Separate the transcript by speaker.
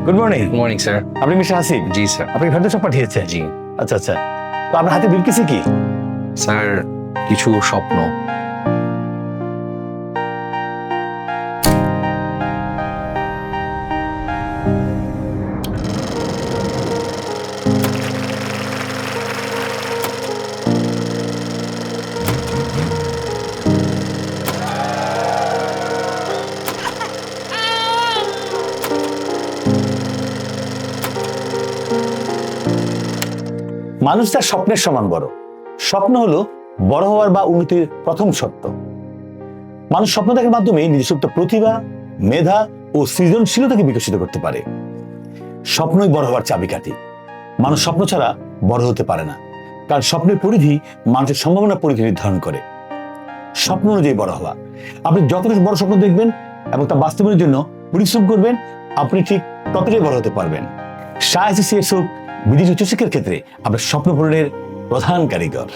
Speaker 1: Good morning.
Speaker 2: Good morning sir.
Speaker 1: আপনি mister Hasib?
Speaker 2: জি sir.
Speaker 1: আপনি খাদ্য সব পাঠিয়েছেন?
Speaker 2: জি
Speaker 1: আচ্ছা আচ্ছা, তো আপনার হাতে বিলকিসে কি?
Speaker 2: স্যার, কিছু স্বপ্ন।
Speaker 1: মানুষ তার স্বপ্নের সমান বড়। স্বপ্ন হলো বড় হওয়ার বা উন্নতির প্রথম শর্ত। মানুষ স্বপ্ন দেখার মাধ্যমে নিজস্ব প্রতিভা, মেধা ও সৃজনশীলতাকে বিকশিত করতে পারে। স্বপ্নই বড় হওয়ার চাবিকাঠি। মানুষ স্বপ্ন ছাড়া বড় হতে পারে না, কারণ স্বপ্নের পরিধি মানুষের সম্ভাবনা পরিধি নির্ধারণ করে। স্বপ্ন অনুযায়ী বড় হওয়া, আপনি যতটা বড় স্বপ্ন দেখবেন এবং তা বাস্তবায়নের জন্য পরিশ্রম করবেন, আপনি ঠিক ততটাই বড় হতে পারবেন। SHA ICCS বিদেশি উচ্চশিক্ষার ক্ষেত্রে আপনার স্বপ্ন পূরণের প্রধান কারিগর।